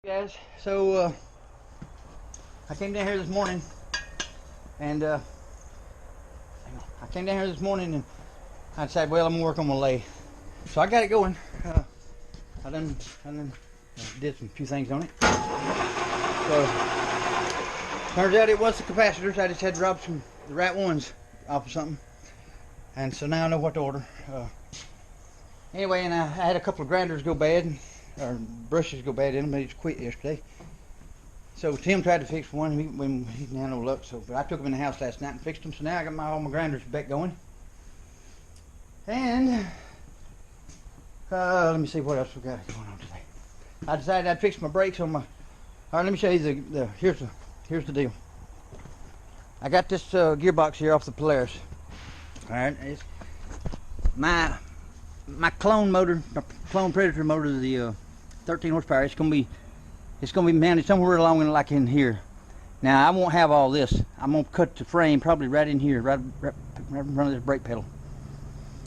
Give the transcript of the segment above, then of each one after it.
Guys, so I came down here this morning and and I decided, well, I'm gonna work on my lay. So I got it going. I done did some few things on it. So turns out it was the capacitors. I just had to drop the right ones off of something, and so now I know what to order. Anyway, and I had a couple of grinders go bad, or brushes go bad in them. They just quit yesterday. So Tim tried to fix one when he didn't have no luck. But I took them in the house last night and fixed them. So now I got all my grinders back going. And let me see what else we got going on today. I decided I'd fix my brakes on my. All right, let me show you here's the deal. I got this gearbox here off the Polaris. All right, it's my clone motor, my clone Predator motor, the 13 horsepower. It's gonna be mounted somewhere along like in here. Now I won't have all this. I'm gonna cut the frame probably right in here, right in front of this brake pedal.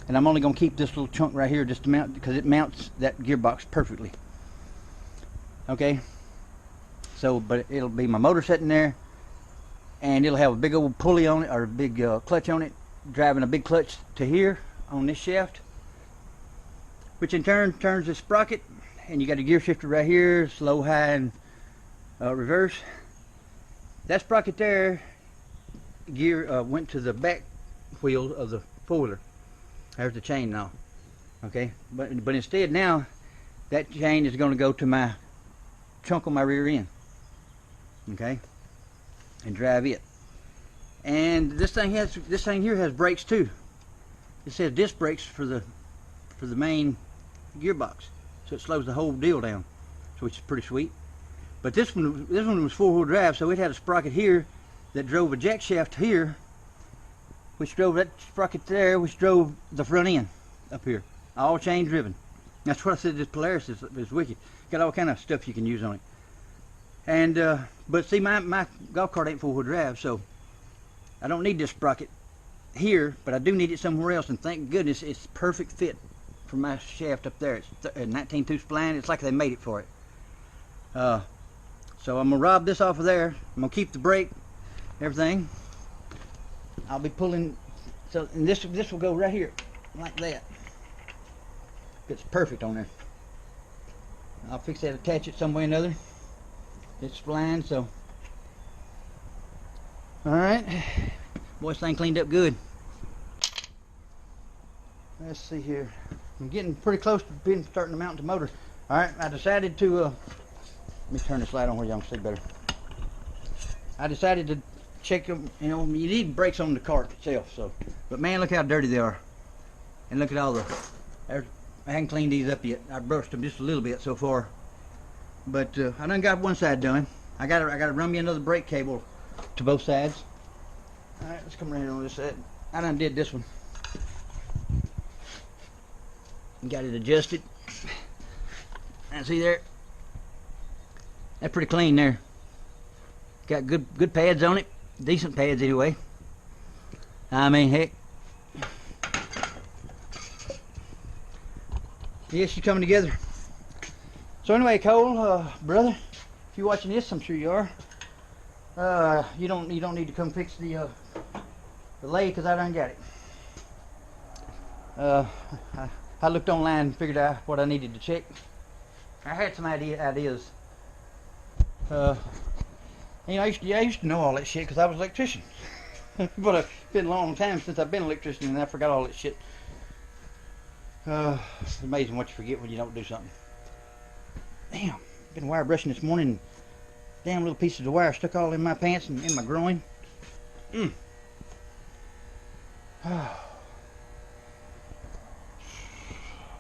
And I'm only gonna keep this little chunk right here just to mount, because it mounts that gearbox perfectly. Okay. So, but it'll be my motor sitting there, and it'll have a big old pulley on it, or a big clutch on it, driving a big clutch to here on this shaft, which in turn turns this sprocket. And you got a gear shifter right here, slow, high, and reverse. That sprocket there, gear went to the back wheel of the four-wheeler. There's the chain now. Okay, but instead now, that chain is going to go to my trunk on my rear end. Okay, and drive it. And this thing here has brakes too. It says disc brakes for the main gearbox. So it slows the whole deal down, so which is pretty sweet. But this one was four-wheel drive, so it had a sprocket here that drove a jack shaft here, which drove that sprocket there, which drove the front end up here, all chain driven. That's what I said. This Polaris is wicked. Got all kind of stuff you can use on it. And but see, my golf cart ain't four-wheel drive, so I don't need this sprocket here, but I do need it somewhere else. And thank goodness it's perfect fit for my shaft up there. It's a 19.2 spline. It's like they made it for it. So I'm gonna rob this off of there. I'm gonna keep the brake, everything. I'll be pulling. So and this will go right here, like that. It's perfect on there. I'll fix that, attach it some way or another. It's spline, so. All right, boy, this thing cleaned up good. Let's see here. I'm getting pretty close to starting to mount the motor. All right, I decided to, let me turn this light on where y'all can see better. I decided to check them, you know, you need brakes on the cart itself, so. But man, look how dirty they are. And look at all I haven't cleaned these up yet. I brushed them just a little bit so far. But I done got one side done. I gotta run me another brake cable to both sides. All right, let's come right here on this side. I done did this one. Got it adjusted, and see there, that's pretty clean there. Got good pads on it, decent pads anyway. I mean, heck, yes, she's coming together. So anyway, Cole, brother, if you're watching this, I'm sure you are. You don't need to come fix the lay, because I done got it. I looked online and figured out what I needed to check. I had some ideas. You know, I used to know all that shit because I was an electrician. But it's been a long time since I've been an electrician, and I forgot all that shit. It's amazing what you forget when you don't do something. Damn, been wire brushing this morning. Damn little pieces of wire stuck all in my pants and in my groin.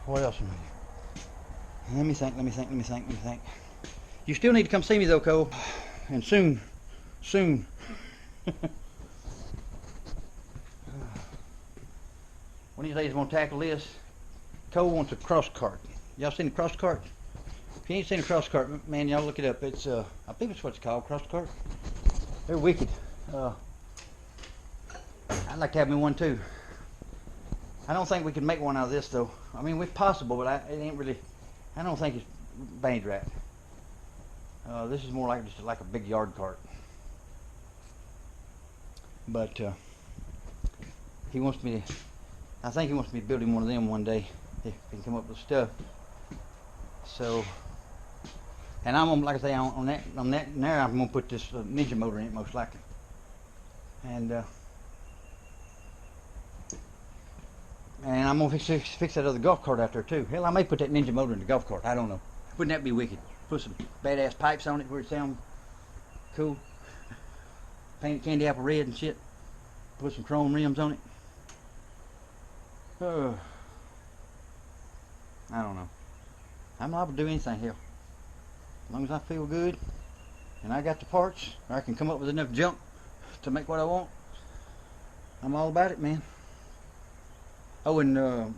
What else am I? Let me think. You still need to come see me though, Cole. And soon. One of these days I'm gonna tackle this. Cole wants a cross cart. Y'all seen the cross cart? If you ain't seen a cross cart, man, y'all look it up. It's I believe it's what it's called, cross cart. They're wicked. I'd like to have me one too. I don't think we can make one out of this though. I mean, it's possible, but it ain't really. I don't think it's made right. This is more like just like a big yard cart. But he wants me to, I think he wants me to build him one of them one day if he can come up with stuff. So, and I'm gonna, like I say, on that there, I'm gonna put this Ninja motor in it most likely. And I'm gonna fix that other golf cart out there too. Hell, I may put that Ninja motor in the golf cart. I don't know. Wouldn't that be wicked? Put some badass pipes on it where it sounds cool. Paint it candy apple red and shit. Put some chrome rims on it. I don't know. I'm liable to do anything here. As long as I feel good and I got the parts, or I can come up with enough junk to make what I want, I'm all about it, man. Oh, and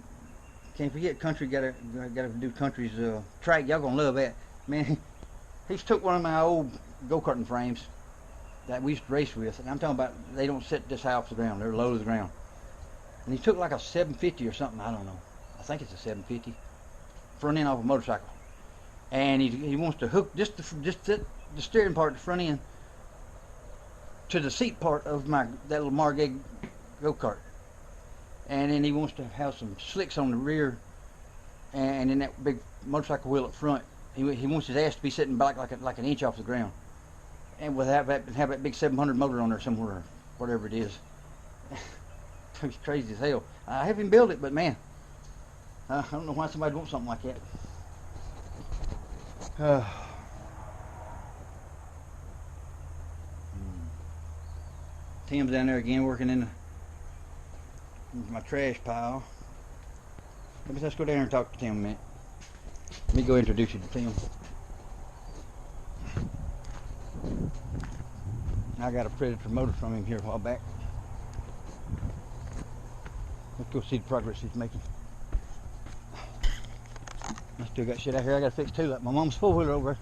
can't forget Country gotta do Country's track. Y'all gonna love that. Man, he's took one of my old go-karting frames that we used to race with, and I'm talking about they don't sit this high off the ground, they're low to the ground. And he took like a 750 or something, I don't know. I think it's a 750, front end off a motorcycle. And he wants to hook just the steering part, the front end, to the seat part of that little Margay go-kart. And then he wants to have some slicks on the rear, and then that big motorcycle wheel up front. He wants his ass to be sitting back like an inch off the ground, and have that big 700 motor on there somewhere, or whatever it is. It's crazy as hell. I haven't built it, but man, I don't know why somebody wants something like that. Tim's down there again working in my trash pile. Let's go down there and talk to Tim a minute. Let me go introduce you to Tim. I got a Predator motor from him here a while back. Let's go see the progress he's making. I still got shit out here I gotta fix too, like my mom's four-wheeler over there.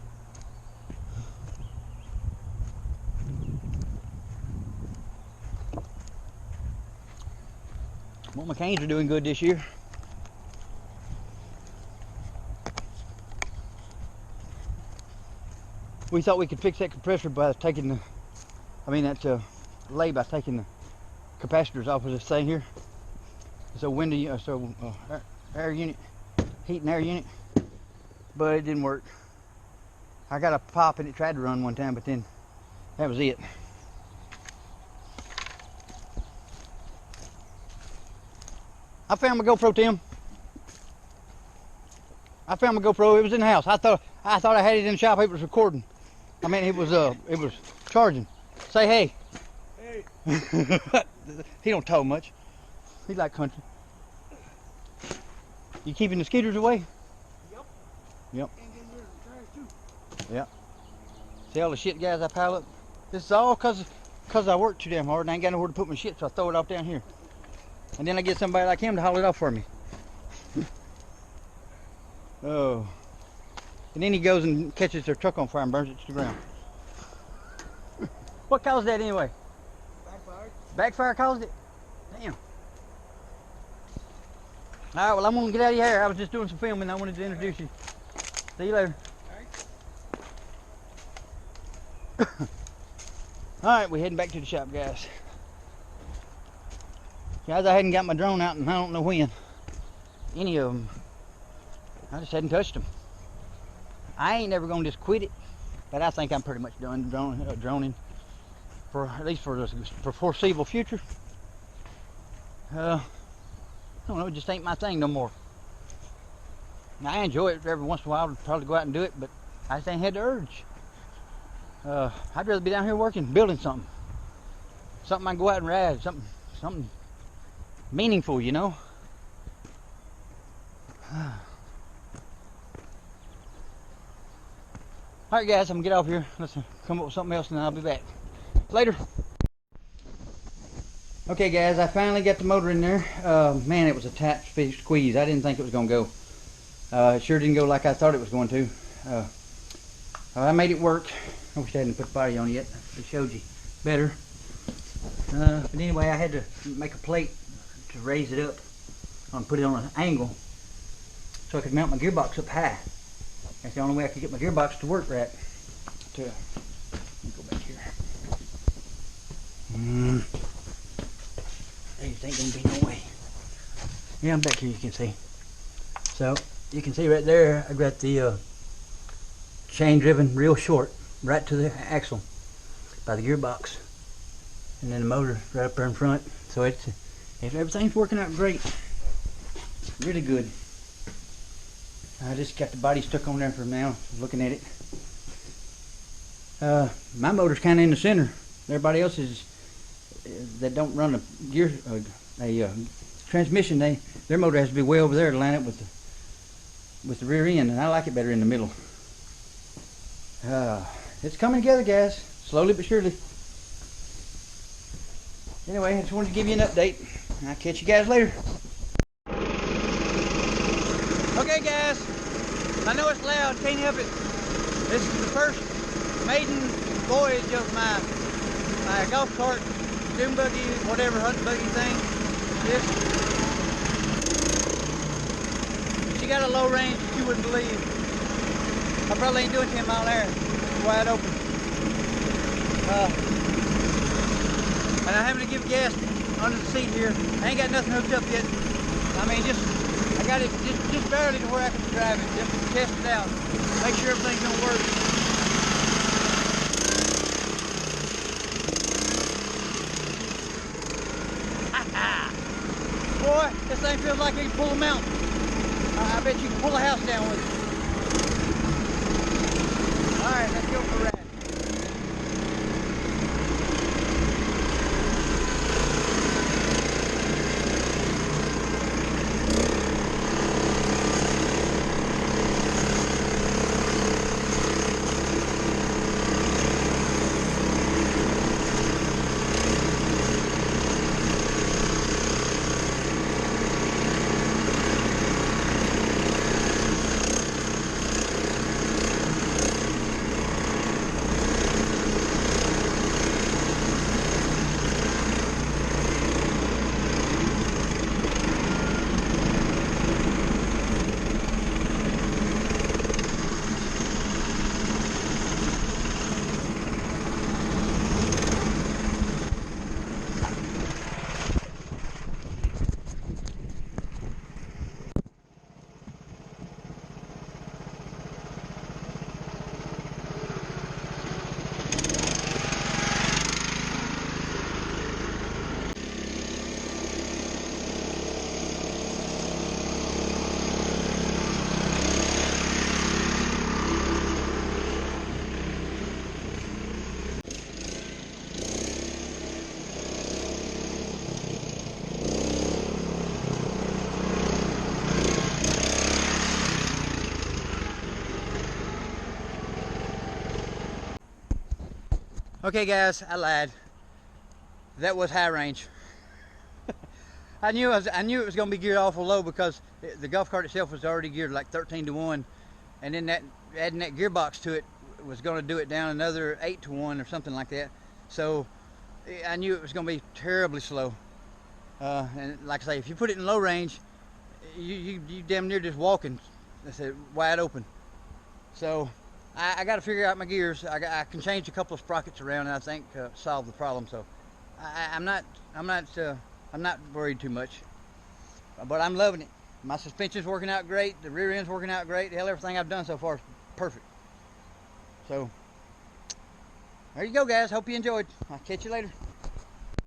Well, my canes are doing good this year. We thought we could fix that compressor by taking the, lay by taking the capacitors off of this thing here. So air unit, heat and air unit, but it didn't work. I got a pop and it tried to run one time, but then that was it. I found my GoPro, Tim. I found my GoPro. It was in the house. I thought I had it in the shop. It was recording. I mean, it was charging. Say hey. Hey. He don't talk much. He like country. You keeping the skeeters away? Yep. Yep. And then there's the trash too. Yep. See all the shit, guys, I pile up? This is all cause I work too damn hard and I ain't got nowhere to put my shit, so I throw it off down here. And then I get somebody like him to haul it off for me. Oh. And then he goes and catches their truck on fire and burns it to the ground. What caused that anyway? Backfire. Backfire caused it? Damn. Alright, well, I'm gonna get out of your hair. I was just doing some filming. I wanted to introduce you. See you later. Alright, we're heading back to the shop, guys. Guys, I hadn't got my drone out and I don't know when. Any of them. I just hadn't touched them. I ain't never gonna just quit it, but I think I'm pretty much done droning for at least for the foreseeable future. I don't know, it just ain't my thing no more. Now, I enjoy it every once in a while. I'd probably go out and do it, but I just ain't had the urge. I'd rather be down here working, building something. Something I can go out and ride, something meaningful, you know. Alright guys, I'm gonna get off here. Let's come up with something else and then I'll be back. Later. Okay guys, I finally got the motor in there. Man, it was a tight squeeze. I didn't think it was gonna go. It sure didn't go like I thought it was going to. I made it work. I wish I hadn't put the body on it yet. It showed you better. But anyway, I had to make a plate to raise it up and put it on an angle so I could mount my gearbox up high. That's the only way I could get my gearbox to work right. to, let me go back here. There ain't gonna be no way. Yeah, I'm back here, you can see. So, you can see right there, I got the chain driven real short, right to the axle by the gearbox. And then the motor right up there in front. So everything's working out great. Really good. I just got the body stuck on there for now, looking at it. My motor's kind of in the center. Everybody else is that don't run a gear transmission. Their motor has to be way over there to line up with the rear end, and I like it better in the middle. It's coming together, guys, slowly but surely. Anyway, I just wanted to give you an update. I'll catch you guys later. Okay, guys, I know it's loud, can't help it. This is the first maiden voyage of my golf cart, dune buggy, whatever hunting buggy thing. She got a low range you wouldn't believe. I probably ain't doing 10 mile an hour, wide open. And I'm having to give gas under the seat here. I ain't got nothing hooked up yet. I mean, I got it just barely to where I can drive it, just to test it out. Make sure everything's gonna work. Boy, this thing feels like you can pull a mountain. I bet you can pull a house down with it. All right, let's go for a ride. Okay, guys, I lied. That was high range. I knew it was going to be geared awful low because the golf cart itself was already geared like 13-1, and then adding that gearbox to it was going to do it down another 8-1 or something like that. So I knew it was going to be terribly slow. And like I say, if you put it in low range, you damn near just walking. That's it, wide open. So I got to figure out my gears. I can change a couple of sprockets around, and I think solve the problem. So I'm not worried too much, but I'm loving it. My suspension's working out great. The rear end's working out great. Hell, everything I've done so far is perfect. So there you go, guys. Hope you enjoyed. I'll catch you later.